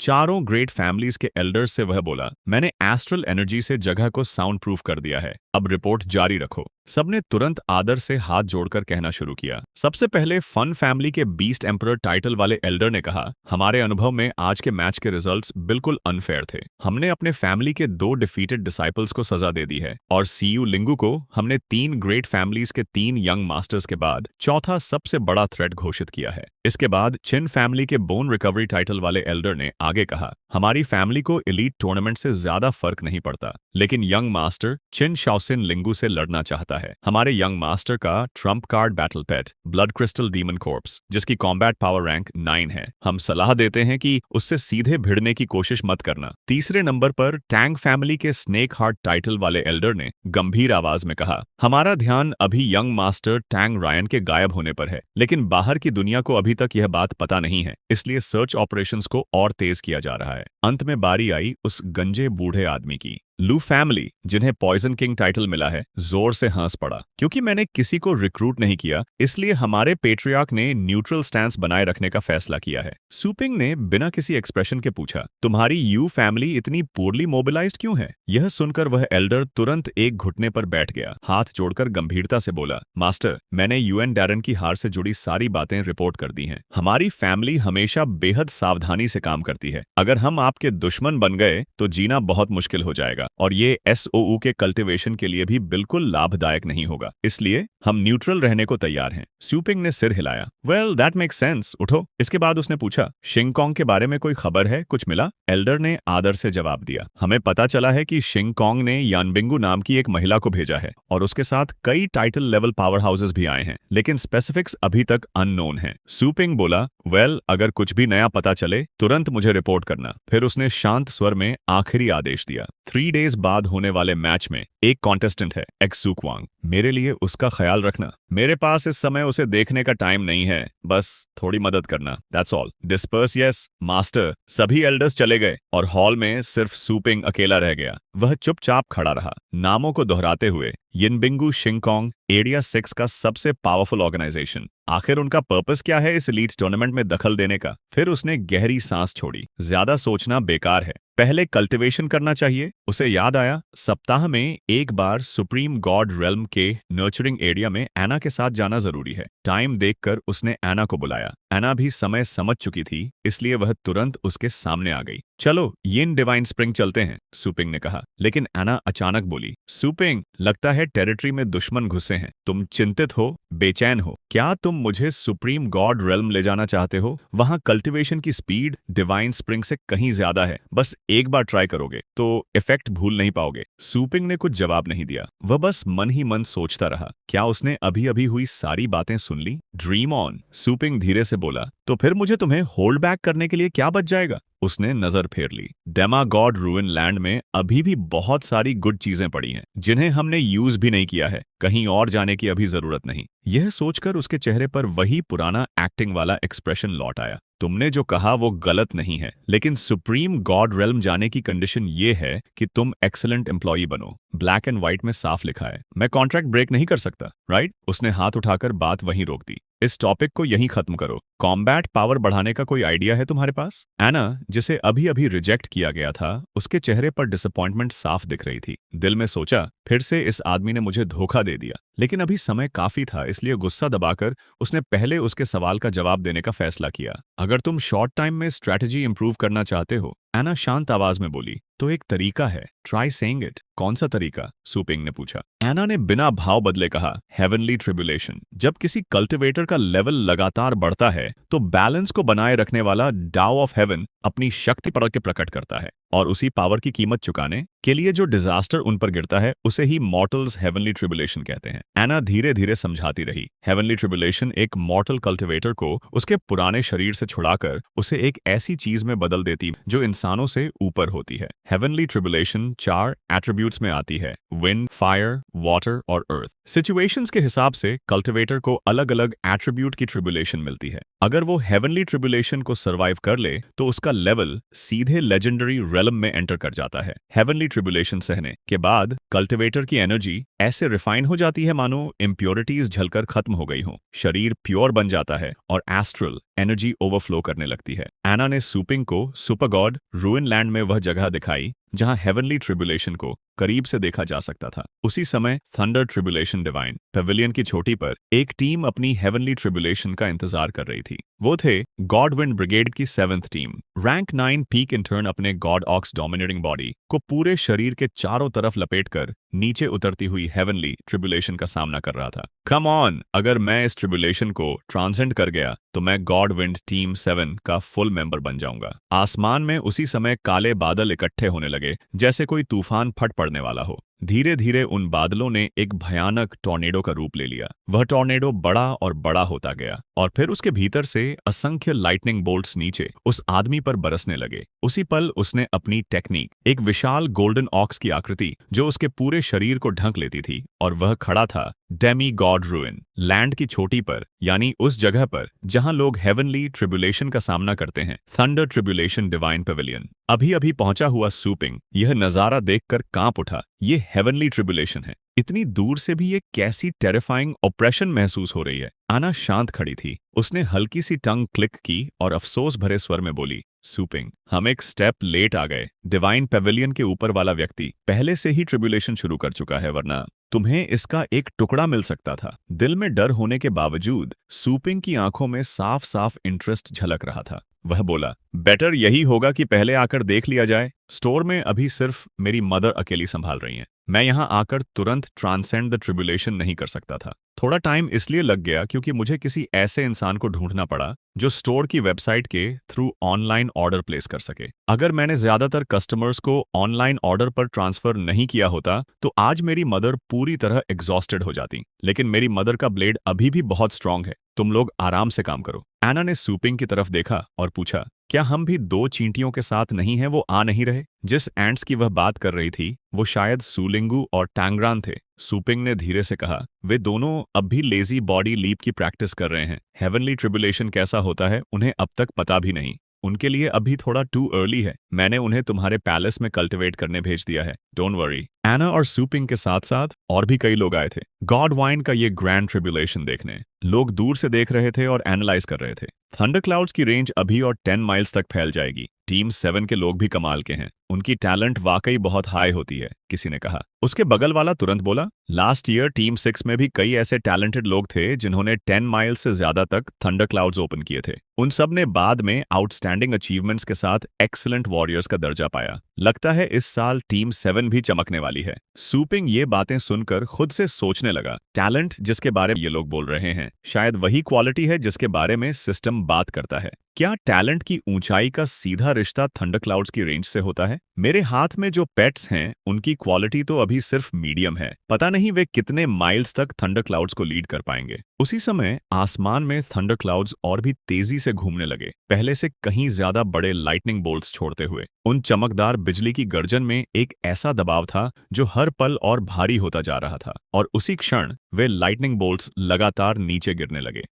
चारों great families के elders से वह बोला, मैंने एस्ट्रल एनर्जी से जगह को साउंड प्रूफ कर दिया है, अब रिपोर्ट जारी रखो। सबने तुरंत आदर से हाथ जोड़कर कहना शुरू किया। सबसे पहले फन फैमिली के बीस्ट एम्परर टाइटल वाले एल्डर ने कहा, हमारे अनुभव में आज के मैच के रिजल्ट्स बिल्कुल अनफेयर थे। हमने अपने फैमिली के 2 डिफीटेड डिसाइपल्स को सजा दे दी है और सीयू लिंगू को हमने 3 ग्रेट फैमिलीज के 3 यंग मास्टर्स के बाद चौथा सबसे बड़ा थ्रेट घोषित किया है। इसके बाद चिन फैमिली के बोन रिकवरी टाइटल वाले एल्डर ने आगे कहा, हमारी फैमिली को एलीट टूर्नामेंट से ज्यादा फर्क नहीं पड़ता, लेकिन यंग मास्टर चिन शाओसिन लिंगू से लड़ना चाहता है। हमारे यंग मास्टर का ट्रम्प कार्ड बैटल पेट ब्लड क्रिस्टल डीमन कॉर्प्स, जिसकी कॉम्बैट पावर रैंक 9 है, हम सलाह देते हैं कि उससे सीधे भिड़ने की कोशिश मत करना। तीसरे नंबर पर टैंग फैमिली के स्नेक हार्ट टाइटल वाले एल्डर ने गंभीर आवाज में कहा, हमारा ध्यान अभी यंग मास्टर टैंग रायन के गायब होने पर है, लेकिन बाहर की दुनिया को अभी तक यह बात पता नहीं है, इसलिए सर्च ऑपरेशंस को और तेज किया जा रहा है। अंत में बारी आई उस गंजे बूढ़े आदमी की। लू फैमिली, जिन्हें पॉइजन किंग टाइटल मिला है, जोर से हंस पड़ा। क्योंकि मैंने किसी को रिक्रूट नहीं किया, इसलिए हमारे पेट्रियार्क ने न्यूट्रल स्टैंस बनाए रखने का फैसला किया है। सुपिंग ने बिना किसी एक्सप्रेशन के पूछा, तुम्हारी यू फैमिली इतनी पोरली मोबिलाइज्ड क्यों है? यह सुनकर वह एल्डर तुरंत एक घुटने पर बैठ गया, हाथ जोड़कर गंभीरता से बोला, मास्टर, मैंने यूएन डैरन की हार से जुड़ी सारी बातें रिपोर्ट कर दी हैं। हमारी फैमिली हमेशा बेहद सावधानी से काम करती है। अगर हम आपके दुश्मन बन गए तो जीना बहुत मुश्किल हो जाएगा और ये एसओयू के कल्टीवेशन के लिए भी बिल्कुल लाभदायक नहीं होगा, इसलिए हम न्यूट्रल रहने को तैयार हैं। सुपिंग ने सिर हिलाया। वेल, दैट मेक्स सेंस, उठो। इसके बाद उसने पूछा, शिंगकोंग के बारे में कोई खबर है, कुछ मिला? एल्डर ने आदर से जवाब दिया, हमें पता चला है कि शिंगकोंग ने यानबिंगू नाम की एक महिला को भेजा है और उसके साथ कई टाइटल लेवल पावर हाउसेस भी आए हैं, लेकिन स्पेसिफिक्स अभी तक अननोन हैं। सुपिंग बोला, वेल, अगर कुछ भी नया पता चले तुरंत मुझे रिपोर्ट करना। फिर उसने शांत स्वर में आखिरी आदेश दिया, 3 डेज बाद होने वाले मैच में एक कॉन्टेस्टेंट है, एक्सुक्वांग, मेरे लिए उसका ख्याल रखना। मेरे पास इस समय उसे देखने का टाइम नहीं है, बस थोड़ी मदद करना, that's all. Disperse. Yes master. सभी एल्डर्स चले गए और हॉल में सिर्फ सुपिंग अकेला रह गया। वह चुपचाप खड़ा रहा, नामों को दोहराते हुए, यिनबिंगू शिंगकोंग, एरिया 6 का सबसे पावरफुल ऑर्गेनाइजेशन। आखिर उनका पर्पस क्या है इस एलीट टूर्नामेंट में दखल देने का? फिर उसने गहरी सांस छोड़ी। ज्यादा सोचना बेकार है, पहले कल्टीवेशन करना चाहिए। उसे याद आया, सप्ताह में एक बार सुप्रीम गॉड रेल्म के नर्चरिंग एरिया में एना के साथ जाना जरूरी है। टाइम देखकर उसने एना को बुलाया। एना भी समय समझ चुकी थी, इसलिए वह तुरंत उसके सामने आ गई। चलो यिन डिवाइन स्प्रिंग चलते हैं, सुपिंग ने कहा। लेकिन एना अचानक बोली, सुपिंग, लगता है टेरिटरी में दुश्मन घुसे हैं। तुम चिंतित हो, बेचैन हो। क्या तुम मुझे सुप्रीम गॉड रेल्म ले जाना चाहते हो? वहां कल्टीवेशन की स्पीड डिवाइन स्प्रिंग से कहीं ज्यादा है। बस एक बार ट्राई करोगे तो इफेक्ट भूल नहीं पाओगे। सुपिंग ने कुछ जवाब नहीं दिया, वह बस मन ही मन सोचता रहा। क्या उसने अभी अभी हुई सारी बातें सुन ली? ड्रीम ऑन, सुपिंग धीरे से बोला। तो फिर मुझे तुम्हें होल्ड बैक करने के लिए क्या बच जाएगा? उसने नजर फेर ली। डेमागॉड रूइन लैंड में अभी भी बहुत सारी गुड चीजें पड़ी हैं, जिन्हें हमने यूज भी नहीं किया है। कहीं और जाने की अभी जरूरत नहीं। यह सोचकर उसके चेहरे पर वही पुराना एक्टिंग वाला एक्सप्रेशन लौट आया। तुमने जो कहा वो गलत नहीं है, लेकिन सुप्रीम गॉड रेल्म जाने की कंडीशन ये है कि तुम एक्सीलेंट एम्प्लॉई बनो। ब्लैक एंड व्हाइट में साफ लिखा है। मैं कॉन्ट्रैक्ट ब्रेक नहीं कर सकता, राइट? उसने हाथ उठाकर बात वहीं रोक दी। इस टॉपिक को यहीं खत्म करो। कॉम्बैट पावर बढ़ाने का कोई आइडिया है तुम्हारे पास? एना, जिसे अभी अभी रिजेक्ट किया गया था, उसके चेहरे पर डिसअपॉइंटमेंट साफ दिख रही थी। दिल में सोचा, फिर से इस आदमी ने मुझे धोखा दे दिया। लेकिन अभी समय काफी था, इसलिए गुस्सा दबाकर उसने पहले उसके सवाल का जवाब देने का फैसला किया। अगर तुम शॉर्ट टाइम में स्ट्रैटेजी इंप्रूव करना चाहते हो, एना शांत आवाज में बोली, तो एक तरीका है, ट्राई सेइंग इट। कौन सा तरीका? सुपिंग ने पूछा। एना ने बिना भाव बदले कहा, हेवनली ट्रिब्यूलेशन। जब किसी कल्टिवेटर का लेवल लगातार बढ़ता है तो बैलेंस को बनाए रखने वाला डाउ ऑफ हेवन अपनी शक्ति पर के प्रकट करता है, और उसी पावर की कीमत चुकाने के लिए जो डिजास्टर उन पर गिरता है उसे ही मॉर्टल्स हेवनली ट्रिब्यूलेशन कहते हैं। एना धीरे धीरे समझाती रही। हेवनली ट्रिब्यूलेशन एक मॉर्टल कल्टिवेटर को उसके पुराने शरीर से छुड़ाकर उसे एक ऐसी चीज में बदल देती जो इंसानों से ऊपर होती है। हेवनली ट्रिब्यूलेशन 4 एट्रीब्यूट्स में आती है, विंड, फायर, वाटर और अर्थ। सिचुएशंस के हिसाब से कल्टिवेटर को अलग अलग एट्रीब्यूट की ट्रिब्यूलेशन मिलती है। अगर वो हेवनली ट्रिब्यूलेशन को सर्वाइव कर ले तो उसका लेवल सीधे लेजेंडरी रेलम में एंटर कर जाता है। हेवनली ट्रिब्यूलेशन सहने के बाद कल्टिवेटर की एनर्जी ऐसे रिफाइन हो जाती है मानो इम्प्योरिटीज झलकर खत्म हो गई हो। शरीर प्योर बन जाता है और एस्ट्रल एनर्जी ओवरफ्लो करने लगती है। एना ने सूपिंग को सुपर गॉड रूइन लैंड में वह जगह दिखाई जहां हेवनली ट्रिब्यूलेशन को करीब से देखा जा सकता था। उसी समय थंडर ट्रिब्यूलेशन डिवाइन पेविलियन की चोटी पर एक टीम अपनी हेवनली ट्रिब्यूलेशन का इंतजार कर रही थी। वो थे गॉड विंड ब्रिगेड की 7th team. Rank 9 peak intern अपने गॉड ऑक्स डोमिनेटिंग बॉडी को पूरे शरीर के चारों तरफ लपेटकर नीचे उतरती हुई हेवनली ट्रिब्यूलेशन का सामना कर रहा था। कम ऑन, अगर मैं इस ट्रिब्यूलेशन को ट्रांसेंड कर गया तो मैं गॉड विंड टीम 7 का फुल मेंबर बन जाऊंगा। आसमान में उसी समय काले बादल इकट्ठे होने लगे जैसे कोई तूफान फट पड़ने वाला हो। धीरे धीरे उन बादलों ने एक भयानक टॉर्नेडो का रूप ले लिया। वह टॉर्नेडो बड़ा और बड़ा होता गया और फिर उसके भीतर से असंख्य लाइटनिंग बोल्ट्स नीचे उस आदमी पर बरसने लगे। उसी पल उसने अपनी टेक्निक, एक विशाल गोल्डन ऑक्स की आकृति जो उसके पूरे शरीर को ढक लेती थी, और वह खड़ा था डेमी गॉड रूइन लैंड की छोटी पर, यानी उस जगह पर जहां लोग हेवनली ट्रिब्यूलेशन का सामना करते हैं। Thunder tribulation divine pavilion. अभी अभी पहुंचा हुआ सूपिंग यह नजारा देखकर कांप उठा। ये हेवनली ट्रिब्यूलेशन है। इतनी दूर से भी ये कैसी टेरिफाइंग ऑपरेशन महसूस हो रही है। आना शांत खड़ी थी। उसने हल्की सी टंग क्लिक की और अफसोस भरे स्वर में बोली, सूपिंग, हम एक स्टेप लेट आ गए। डिवाइन पेविलियन के ऊपर वाला व्यक्ति पहले से ही ट्रिब्यूलेशन शुरू कर चुका है, वरना तुम्हें इसका एक टुकड़ा मिल सकता था। दिल में डर होने के बावजूद सूपिंग की आंखों में साफ साफ इंटरेस्ट झलक रहा था। वह बोला, बेटर यही होगा कि पहले आकर देख लिया जाए। स्टोर में अभी सिर्फ मेरी मदर अकेली संभाल रही हैं। मैं यहाँ आकर तुरंत ट्रांसेंड द ट्रिब्यूलेशन नहीं कर सकता था। थोड़ा टाइम इसलिए लग गया क्योंकि मुझे किसी ऐसे इंसान को ढूंढना पड़ा जो स्टोर की वेबसाइट के थ्रू ऑनलाइन ऑर्डर प्लेस कर सके। अगर मैंने ज्यादातर कस्टमर्स को ऑनलाइन ऑर्डर पर ट्रांसफर नहीं किया होता तो आज मेरी मदर पूरी तरह एग्जॉस्टेड हो जाती। लेकिन मेरी मदर का ब्लेड अभी भी बहुत स्ट्रांग है। तुम लोग आराम से काम करो। एना ने सूपिंग की तरफ देखा और पूछा, क्या हम भी 2 चींटियों के साथ नहीं हैं? वो आ नहीं रहे? जिस एंट्स की वह बात कर रही थी वो शायद सूलिंगू और टैंग्रान थे। सूपिंग ने धीरे से कहा, वे दोनों अब भी लेजी बॉडी लीप की प्रैक्टिस कर रहे हैं। हेवनली ट्रिब्यूलेशन कैसा होता है उन्हें अब तक पता भी नहीं। उनके लिए अभी थोड़ा टू अर्ली है। मैंने उन्हें तुम्हारे पैलेस में कल्टिवेट करने भेज दिया है। Don't worry. एना और सूपिंग के साथ साथ और भी कई लोग आए थे गॉड वाइन का ये ग्रैंड ट्रिब्यूलेशन देखने। लोग दूर से देख रहे थे और एनालाइज कर रहे थे। थंडर क्लाउड्स की रेंज अभी और 10 माइल्स तक फैल जाएगी। टीम 7 के लोग भी कमाल के हैं। उनकी टैलेंट वाकई बहुत हाई होती है, किसी ने कहा। उसके बगल वाला तुरंत बोला, लास्ट ईयर टीम 6 में भी कई ऐसे टैलेंटेड लोग थे जिन्होंने 10 माइल से ज्यादा तक थंडर क्लाउड्स ओपन किए थे। उन सब ने बाद में आउटस्टैंडिंग अचीवमेंट्स के साथ एक्सीलेंट वॉरियर्स का दर्जा पाया। लगता है इस साल टीम 7 भी चमकने वाली है। सूपिंग ये बातें सुनकर खुद से सोचने लगा, टैलेंट जिसके बारे में ये लोग बोल रहे हैं शायद वही क्वालिटी है जिसके बारे में सिस्टम बात करता है। क्या टैलेंट की ऊंचाई का सीधा रिश्ता थंडर क्लाउड्स की रेंज से होता है? मेरे हाथ में जो पेट्स हैं उनकी क्वालिटी तो अभी सिर्फ मीडियम है। पता नहीं वे कितने माइल्स तक थंडर क्लाउड्स को लीड कर पाएंगे। उसी समय आसमान में थंडर क्लाउड्स और भी तेजी से घूमने लगे, पहले से कहीं ज्यादा बड़े लाइटनिंग बोल्ट्स छोड़ते हुए। उन चमकदार बिजली की गर्जन में एक ऐसा दबाव था जो हर पल और भारी होता जा रहा था, और उसी क्षण वे लाइटनिंग बोल्ट्स लगातार नीचे गिरने लगे।